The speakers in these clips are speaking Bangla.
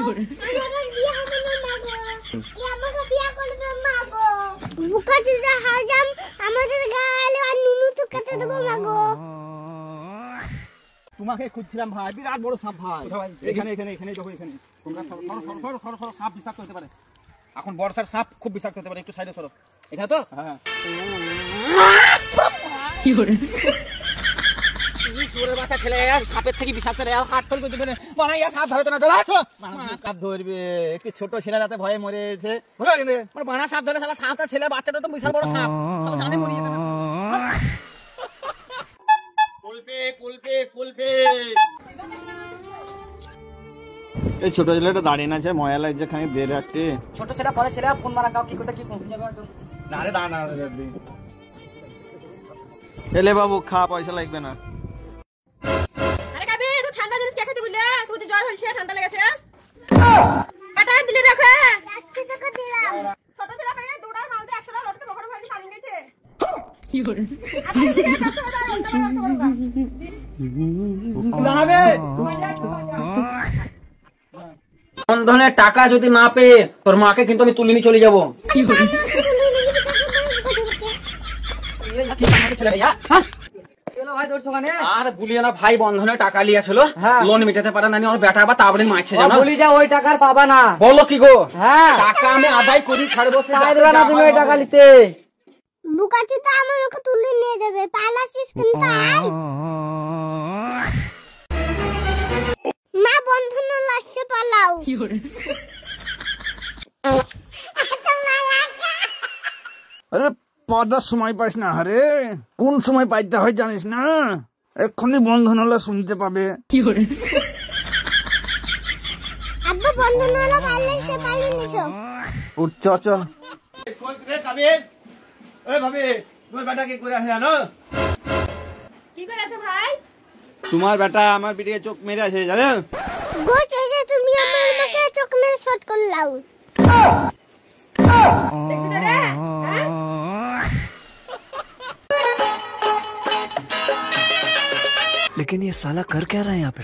আমাদের বিয়ে হবে না মাগো, আমাকে বিয়ে করবে মাগো। বুকা চুদা হাজাম আমাদের গালে আর নুনু তো কেটে দেবো মাগো। তোমাকে খুঁজছিলাম ভাই, বিরাট বড় সাপ ভাই। এখানে এখানে এখানে দেখো, এখানে তোমরা সরো, সাপ বিষাক্ত হতে পারে। এখন বর্ষার সাপ খুব বিষাক্ত হতে পারে, একটু সাইডে সরো। এটা তো হ্যাঁ, কি করে সুরের বাচ্চা ছেলে সাপের থেকে বিষাক্ত রে, হাত ফেল করতে পারে মানে সাপ ধরে না, সাপ ধরবে। একটি ছোট ছেলে রাতে ভয়ে মরেছে, মানে বানা সাপ ধরে শালা, সাপটা ছেলে, বাচ্চাটা তো বিশাল বড় সাপ, শালা জানে মরে যেতে না। এই ছোট ছেলেটা দাঁড়িয়ে আছে, ময়া লাগছে খানিক দের রাখতে। ছোট ছেলে পরে ছেলে ফোন মারা কাউ কি করতে কি না রে, দাঁড়া এলে বাবু খা, পয়সা লাগবে না। আরে কাবি তুই ঠান্ডা জিনিস খেতে বুঝলে, তুই জ্বর হইছে, ঠান্ডা লেগেছে, কাটা দিলে দেখে 100 টাকা দিলাম। ছোট ছেলে পেয়ে দুটার মালতে 100 টাকা লটকে বকড় ভাই পালিয়ে গেছে। কি করে বন্ধনের টাকা যদি না পেয়ে তোর মাকে কিন্তু আমি তুলে নিয়ে চলে যাবো। আর বলিও না ভাই, বন্ধনে টাকা লিয়েছিল, লোন মিটাতে পারে না, ওর বেটা বা তাবড়ি মারছে জানো। বলি যা ওই টাকার পাবা না। বলো কি গো? হ্যাঁ, টাকা আমি আদায় করি, ছাড়বো না তুমি ওই টাকা নিতে। বুকা চুদা আমার ওকে তুলে নিয়ে যাবে, পালাছিস কিন্তু আই। মা বন্ধন লাসে পালাও। কি করে আরে পাদার সময় পাইস না, আরে কোন সময় পাইতে হয় জানিস না, এক্ষুনি বন্ধন হলে শুনতে পাবে। কি করে আব্বা বন্ধন হলো পালাইছে, পালিয়ে নিছো। উঠ চ কি করেছে ভাই? তোমার বেটা আমার বিটিকে চোখ মেরে আছে জানো। গো চাইছে তুমি আমার মাকে চোখ মেরে শট করলাও। দেখতে রে, হ্যাঁ लेकिन ये साला कर क्या रहा है यहाँ पे?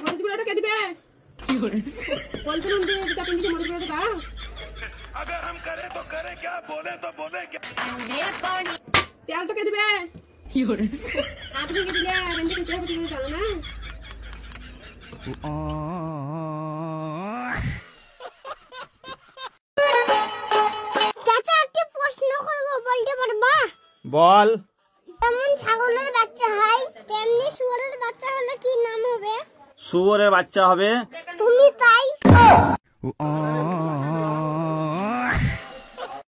মরিচ গুঁড়োটা কে দিবে? কি করে বলতে নুন দিয়ে চাটনি দিয়ে মরিচ গুঁড়োটা দাও। अगर हम करें तो करें क्या, बोले तो बोले क्या। তেলটা কে দিবে? কি করে হাত ভেঙে দিলে রেঞ্জে খেতে হবে, তুমি জানো না? চাচা একটা প্রশ্ন করব, বলতে পারবা? বল। যেমন ছাগলের বাচ্চা হয়, তেমনি শুয়োরের বাচ্চা হলে কি নাম হবে? শুয়োরের বাচ্চা হবে। তুমি তাই